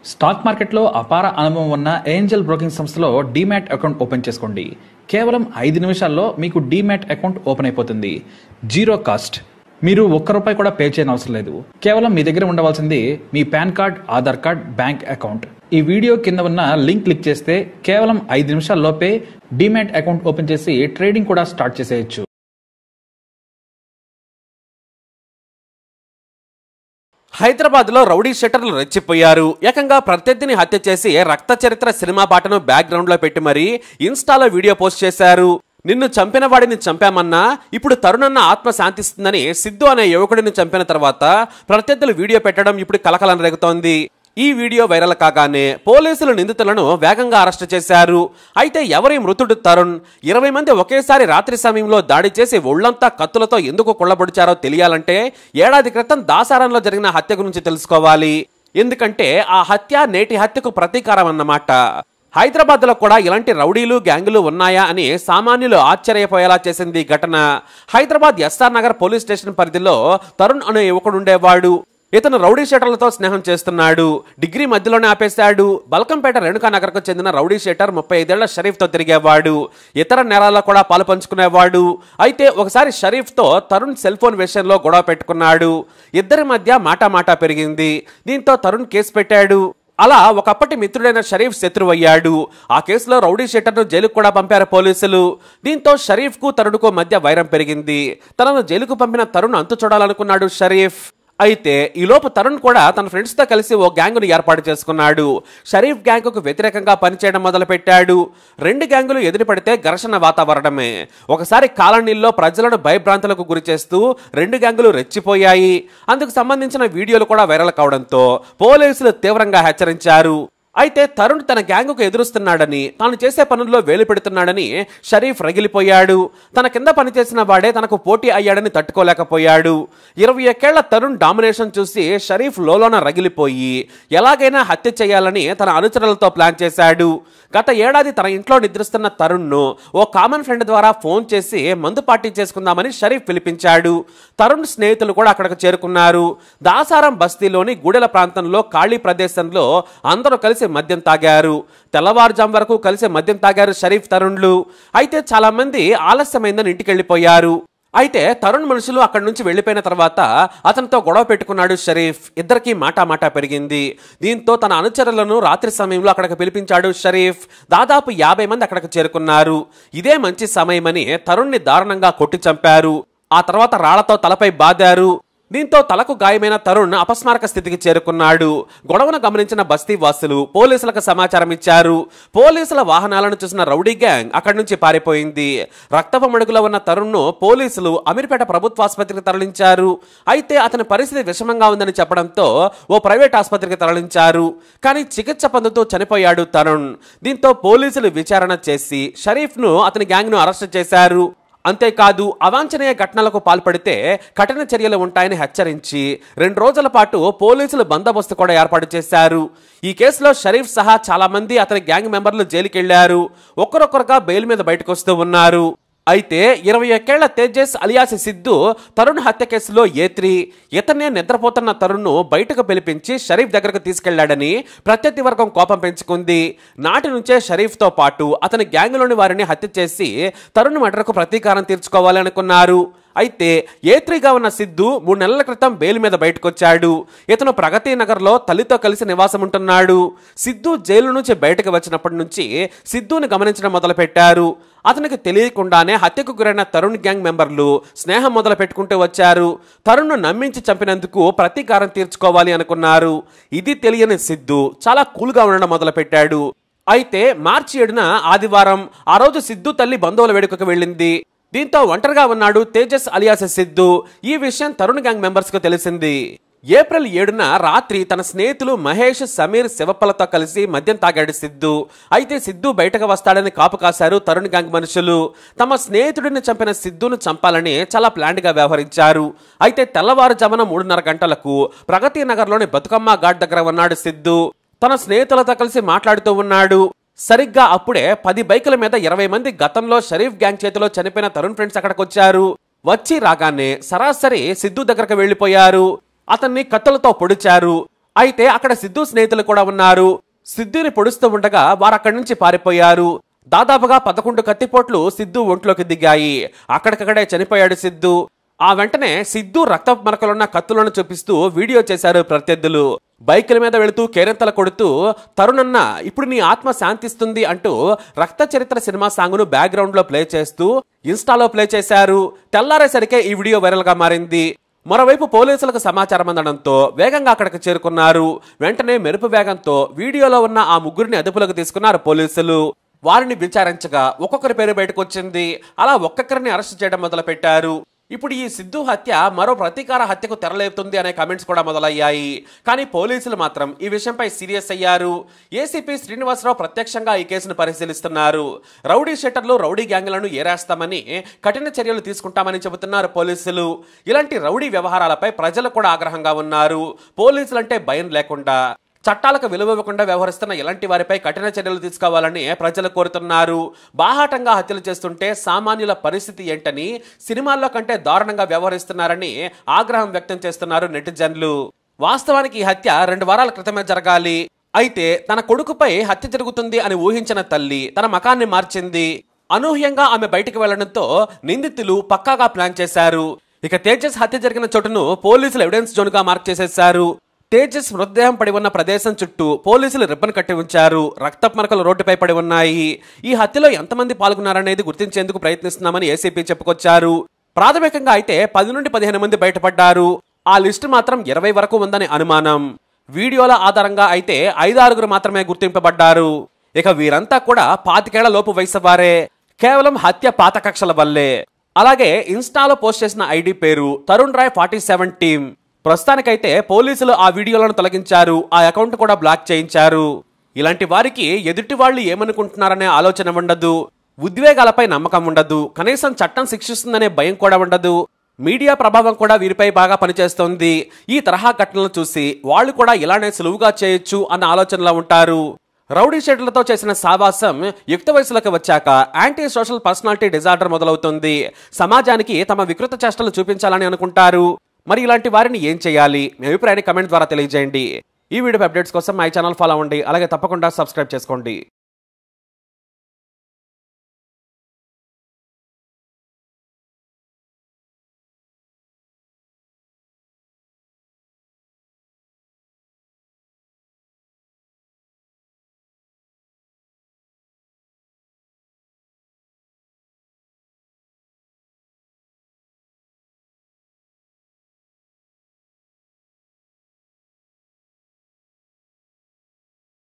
Stock మార్కెట్లో అపార అనుభవం ఉన్న ఏంజల్ బ్రోకింగ్ సంస్థలో డీమ్యాట్ అకౌంట్ ఓపెన్ చేసుకోండి. కేవలం 5 నిమిషాల్లో మీకు డీమ్యాట్ అకౌంట్ ఓపెన్ అయిపోతుంది. Zero cost. మీరు ₹1 కూడా పే చేయని అవసరం లేదు. కేవలం మీ దగ్గర ఉండవలసింది మీ PAN card, Aadhaar card, bank account. ఈ వీడియో కింద ఉన్న లింక్ క్లిక్ చేస్తే కేవలం 5 నిమిషాల్లోపే డీమ్యాట్ అకౌంట్ ఓపెన్ చేసి ట్రేడింగ్ కూడా స్టార్ట్ చేసేయచ్చు. హైదరాబాద్ లో రౌడీ షెటర్లు రెచ్చిపోయారు. ఏకంగా ప్రత్యర్థిని హత్య చేసి రక్త చరిత్ర సినిమా పాటను బ్యాక్గ్రౌండ్ లో పెట్టి మరీ ఇన్స్టాలో వీడియో పోస్ట్ చేశారు. నిన్ను చంపిన వాడిని చంపామన్నా ఇప్పుడు తరుణన్న ఆత్మ శాంతిస్తుందని సిద్ధు అనే యువకుడిని చంపిన తర్వాత ప్రత్యర్థులు వీడియో పెట్టడం ఇప్పుడు కలకలం రేగుతోంది. ఈ వీడియో వైరల్ కాగానే పోలీసులు నిందితులను వేగంగా అరెస్టు చేశారు. అయితే ఎవరి మృతుడు తరుణ్? 20 మంది ఒకేసారి రాత్రి సమయంలో దాడి చేసి ఒళ్లంతా కత్తులతో ఎందుకు కొల్లబొడిచారో తెలియాలంటే ఏడాది క్రితం దాసారంలో జరిగిన హత్య గురించి తెలుసుకోవాలి. ఎందుకంటే ఆ హత్య నేటి హత్యకు ప్రతీకారం అన్నమాట. హైదరాబాద్ లో కూడా ఇలాంటి రౌడీలు, గ్యాంగులు ఉన్నాయా అని సామాన్యులు ఆశ్చర్యపోయేలా చేసింది ఈ ఘటన. Hyderabad SR Nagar police station పరిధిలో తరుణ్ అనే యువకుడు ఉండేవాడు. ఇతను రౌడీ షెటర్లతో స్నేహం చేస్తున్నాడు. డిగ్రీ మధ్యలోనే ఆపేశాడు. బల్కంపేట రేణుకా నగర్కు చెందిన రౌడీ షెటర్ 35 ఏళ్ల షరీఫ్ తో తిరిగేవాడు. ఇతర నేరాల్లో కూడా పాలు పంచుకునేవాడు. అయితే ఒకసారి షరీఫ్ తో తరుణ్ సెల్ ఫోన్ విషయంలో గొడవ పెట్టుకున్నాడు. ఇద్దరి మధ్య మాటా పెరిగింది. దీంతో తరుణ్ కేసు పెట్టాడు. అలా ఒకప్పటి మిత్రుడైన షరీఫ్ శత్రువయ్యాడు. ఆ కేసులో రౌడీ షెటర్ను జైలుకు కూడా పంపారు పోలీసులు. దీంతో షరీఫ్ కు తరుణ్కు మధ్య వైరం పెరిగింది. తనను జైలుకు పంపిన తరుణ్ అంతు చూడాలనుకున్నాడు షరీఫ్. అయితే ఈలోపు తరుణ్ కూడా తన ఫ్రెండ్స్ తో కలిసి ఓ గ్యాంగును ఏర్పాటు చేసుకున్నాడు. షరీఫ్ గ్యాంగుకు వ్యతిరేకంగా పనిచేయడం మొదలు పెట్టాడు. 2 గ్యాంగులు ఎదురుపడితే ఘర్షణ వాతావరణమే. ఒకసారి కాలనీల్లో ప్రజలను భయభ్రాంతులకు గురి చేస్తూ 2 గ్యాంగులు రెచ్చిపోయాయి. అందుకు సంబంధించిన వీడియోలు కూడా వైరల్ కావడంతో పోలీసులు తీవ్రంగా హెచ్చరించారు. అయితే తరుణ్ తన గ్యాంగుకు ఎదురుస్తున్నాడని, తాను చేసే పనుల్లో వేలు పెడుతున్నాడని షరీఫ్ రగిలిపోయాడు. తన కింద పనిచేసిన వాడే తనకు పోటీ అయ్యాడని తట్టుకోలేకపోయాడు. 21 ఏళ్ల తరుణ్ డామినేషన్ చూసి షరీఫ్ లోలోన రగిలిపోయి ఎలాగైనా హత్య చేయాలని తన అనుచరులతో ప్లాన్ చేశాడు. గత ఏడాది తన ఇంట్లో నిద్రిస్తున్న తరుణ్ను ఓ కామన్ ఫ్రెండ్ ద్వారా ఫోన్ చేసి మందు పార్టీ చేసుకుందామని షరీఫ్ పిలిపించాడు. తరుణ్ స్నేహితులు కూడా అక్కడికి చేరుకున్నారు. దాసారం బస్తీలోని గూడెల ప్రాంతంలో ఖాళీ ప్రదేశంలో అందరూ కలిసి మద్యం తాగారు. తెల్లవారుజాం వరకు కలిసి మద్యం తాగారు షరీఫ్, తరుణ్లు. అయితే చాలా మంది ఆలస్యమైందని ఇంటికి వెళ్ళిపోయారు. అయితే తరుణ్ మనుషులు అక్కడి నుంచి వెళ్లిపోయిన తర్వాత అతనితో గొడవ పెట్టుకున్నాడు షరీఫ్. ఇద్దరికి మాటా పెరిగింది. దీంతో తన అనుచరులను రాత్రి సమయంలో అక్కడికి పిలిపించాడు షరీఫ్. దాదాపు 50 మంది అక్కడికి చేరుకున్నారు. ఇదే మంచి సమయమని తరుణ్ని దారుణంగా కొట్టి చంపారు. ఆ తర్వాత రాళ్లతో తలపై బాదారు. దీంతో తలకు గాయమైన తరుణ్ అపస్మారక స్థితికి చేరుకున్నాడు. గొడవను గమనించిన బస్తీ వాసులు పోలీసులకు సమాచారం ఇచ్చారు. పోలీసుల వాహనాలను చూసిన రౌడీ గ్యాంగ్ అక్కడి నుంచి పారిపోయింది. రక్తపు మడుగులో ఉన్న తరుణ్ను పోలీసులు అమీర్పేట ప్రభుత్వాసుపత్రికి తరలించారు. అయితే అతని పరిస్థితి విషమంగా ఉందని చెప్పడంతో ఓ ప్రైవేట్ ఆసుపత్రికి తరలించారు. కానీ చికిత్స పొందుతూ చనిపోయాడు తరుణ్. దీంతో పోలీసులు విచారణ చేసి షరీఫ్ ను, అతని గ్యాంగ్ ను అరెస్టు చేశారు. అంతేకాదు అవాంఛనీయ ఘటనలకు పాల్పడితే కఠిన చర్యలు ఉంటాయని హెచ్చరించి 2 రోజుల పాటు పోలీసులు బందోబస్తు కూడా ఏర్పాటు చేశారు. ఈ కేసులో షరీఫ్ సహా చాలా మంది అతని గ్యాంగ్ మెంబర్లు జైలుకి వెళ్లారు. ఒక్కరొక్కరుగా బెయిల్ మీద బయటకు వస్తూ ఉన్నారు. అయితే 21 ఏళ్ల తేజస్ అలియాస్ సిద్ధు తరుణ్ హత్య కేసులో A3. ఇతనే నిద్రపోతున్న తరుణ్ను బయటకు పిలిపించి షరీఫ్ దగ్గరకు తీసుకెళ్లాడని ప్రత్యర్థి వర్గం కోపం పెంచుకుంది. నాటి నుంచే షరీఫ్ తో పాటు అతని గ్యాంగులోని వారిని హత్య చేసి తరుణ్ మర్డర్కు ప్రతీకారం తీర్చుకోవాలి అనుకున్నారు. అయితే A3గా ఉన్న సిద్ధు 3 నెలల క్రితం బెయిల్ మీద బయటకొచ్చాడు. ఇతను ప్రగతి నగర్లో తల్లితో కలిసి నివాసం ఉంటున్నాడు. సిద్ధు జైలు నుంచి బయటకు వచ్చినప్పటి నుంచి సిద్ధుని గమనించడం మొదలు పెట్టారు. అతనికి తెలియకుండానే హత్యకు గురైన తరుణ్ గ్యాంగ్ మెంబర్లు స్నేహం మొదలు పెట్టుకుంటూ వచ్చారు. తరుణ్ను నమ్మించి చంపినందుకు ప్రతీకారం తీర్చుకోవాలి అనుకున్నారు. ఇది తెలియని సిద్ధు చాలా కూల్గా ఉండడం మొదలు పెట్టాడు. అయితే మార్చి 7న ఆదివారం ఆ రోజు సిద్ధు తల్లి బంధువుల వేడుకకు వెళ్ళింది. దీంతో ఒంటరిగా ఉన్నాడు తేజస్ అలియాస్ సిద్ధు. ఈ విషయం తరుణ్ గ్యాంగ్ మెంబర్స్ కు తెలిసింది. ఏప్రిల్ 7న రాత్రి తన స్నేహితులు మహేష్, సమీర్, శివప్పలతో కలిసి మద్యం తాగాడు సిద్ధు. అయితే సిద్ధు బయటకు వస్తాడని కాపు కాశారు తరుణ్ గ్యాంగ్ మనుషులు. తమ స్నేహితుడిని చంపిన సిద్ధును చంపాలని చాలా ప్లాండ్ గా వ్యవహరించారు. అయితే తెల్లవారుజామున 3:30 గంటలకు ప్రగతి నగర్లోని బతుకమ్మ ఘాట్ దగ్గర ఉన్నాడు సిద్ధు. తన స్నేహితులతో కలిసి మాట్లాడుతూ ఉన్నాడు. సరిగ్గా అప్పుడే 10 బైకుల మీద 20 మంది గతంలో షరీఫ్ గ్యాంగ్ చేతిలో చనిపోయిన తరుణ్ ఫ్రెండ్స్ అక్కడికి వచ్చారు. వచ్చి రాగానే సరాసరి సిద్ధు దగ్గరకు వెళ్లిపోయారు. అతన్ని కత్తులతో పొడిచారు. అయితే అక్కడ సిద్ధు స్నేహితులు కూడా ఉన్నారు. సిద్ధుని పొడుస్తూ ఉండగా వారు అక్కడి నుంచి పారిపోయారు. దాదాపుగా 11 కత్తిపోట్లు సిద్ధు ఒంట్లోకి దిగాయి. అక్కడికక్కడే చనిపోయాడు సిద్ధు. ఆ వెంటనే సిద్ధు రక్తపు మరకలున్న కత్తులను చూపిస్తూ వీడియో చేశారు ప్రత్యర్థులు. బైకుల మీద వెళుతూ కేరింతలు కొడుతూ తరుణన్న ఇప్పుడు నీ ఆత్మ శాంతిస్తుంది అంటూ రక్త చరిత్ర సినిమా సాంగ్ను బ్యాక్గ్రౌండ్ లో ప్లే చేస్తూ ఇన్స్టాలో ప్లే చేశారు. తెల్లారేసరికే ఈ వీడియో వైరల్ గా మారింది. మరోవైపు పోలీసులకు సమాచారం అందడంతో వేగంగా అక్కడికి చేరుకున్నారు. వెంటనే మెరుపు వేగంతో వీడియోలో ఉన్న ఆ ముగ్గురిని అదుపులోకి తీసుకున్నారు పోలీసులు. వారిని విచారించగా ఒక్కొక్కరి పేరు బయటకు వచ్చింది. అలా ఒక్కొక్కరిని అరెస్ట్ చేయడం మొదలు పెట్టారు. ఇప్పుడు ఈ సిద్ధు హత్య మరో ప్రతీకార హత్యకు తెరలేపుతుంది అనే కామెంట్స్ కూడా మొదలయ్యాయి. కానీ పోలీసులు మాత్రం ఈ విషయంపై సీరియస్ అయ్యారు. ఏసీపీ శ్రీనివాసరావు ప్రత్యక్షంగా ఈ కేసును పరిశీలిస్తున్నారు. రౌడీ షెటర్లు రౌడీ గ్యాంగ్లను ఏరేస్తామని కఠిన చర్యలు తీసుకుంటామని చెబుతున్నారు పోలీసులు. ఇలాంటి రౌడీ వ్యవహారాలపై ప్రజలు కూడా ఆగ్రహంగా ఉన్నారు. పోలీసులంటే భయం లేకుండా చట్టాలకు విలువ ఇవ్వకుండా వ్యవహరిస్తున్న ఇలాంటి వారిపై కఠిన చర్యలు తీసుకోవాలని ప్రజలు కోరుతున్నారు. బాహాటంగా హత్యలు చేస్తుంటే సామాన్యుల పరిస్థితి ఏంటని, సినిమాల్లో కంటే దారుణంగా వ్యవహరిస్తున్నారని ఆగ్రహం వ్యక్తం చేస్తున్నారు నెటిజన్లు. వాస్తవానికి ఈ హత్య 2 వారాల క్రితమే జరగాలి. అయితే తన కొడుకుపై హత్య జరుగుతుంది అని ఊహించిన తల్లి తన మకాన్ని మార్చింది. అనూహ్యంగా ఆమె బయటికి వెళ్లడంతో నిందితులు పక్కాగా ప్లాన్ చేశారు. ఇక తేజస్ హత్య జరిగిన చోటును పోలీసులు ఎవిడెన్స్ జోన్ గా మార్క్ చేసేశారు. తేజస్ మృతదేహం పడి ఉన్న ప్రదేశం చుట్టూ పోలీసులు రిబ్బన్ కట్టి ఉంచారు. రక్తపు మరకలు రోడ్డుపై పడి ఉన్నాయి. ఈ హత్యలో ఎంతమంది పాల్గొన్నారనేది గుర్తించేందుకు ప్రయత్నిస్తున్నామని ఏసీపీ చెప్పుకొచ్చారు. ప్రాథమికంగా అయితే 10 నుండి 15 మంది బయటపడ్డారు. ఆ లిస్టు మాత్రం 20 వరకు ఉందని అనుమానం. వీడియోల ఆధారంగా అయితే 5-6 మాత్రమే గుర్తింపబడ్డారు. ఇక వీరంతా కూడా 25 ఏళ్ల లోపు వయసు వారే. కేవలం హత్య పాత కక్షల వల్లే. అలాగే ఇన్స్టాలో పోస్ట్ చేసిన ఐడి పేరు తరుణ్ రాయ్ 47 టీమ్. ప్రస్తుతానికైతే పోలీసులు ఆ వీడియోలను తొలగించారు. ఆ అకౌంట్ కూడా బ్లాక్ చేయించారు. ఇలాంటి వారికి ఎదుటి వాళ్ళు ఏమనుకుంటున్నారనే ఆలోచన ఉండదు. ఉద్వేగాలపై నమ్మకం ఉండదు. కనీసం చట్టం శిక్షిస్తుందనే భయం కూడా ఉండదు. మీడియా ప్రభావం కూడా వీరిపై బాగా పనిచేస్తోంది. ఈ తరహా ఘటనలు చూసి వాళ్ళు కూడా ఇలానే సులువుగా చేయొచ్చు అన్న ఆలోచనలో ఉంటారు. రౌడీ షెటర్లతో చేసిన సావాసం యుక్త వయసులోకి వచ్చాక యాంటీ సోషల్ పర్సనాలిటీ డిజార్డర్ మొదలవుతుంది. సమాజానికి తమ వికృత చేష్టలు చూపించాలని అనుకుంటారు. మరి ఇలాంటి వారిని ఏం చేయాలి? మీ అభిప్రాయాన్ని కమెంట్ ద్వారా తెలియజేయండి. ఈ వీడియో అప్డేట్స్ కోసం మై ఛానల్ ఫాలో అవ్వండి. అలాగే తప్పకుండా సబ్స్క్రైబ్ చేసుకోండి.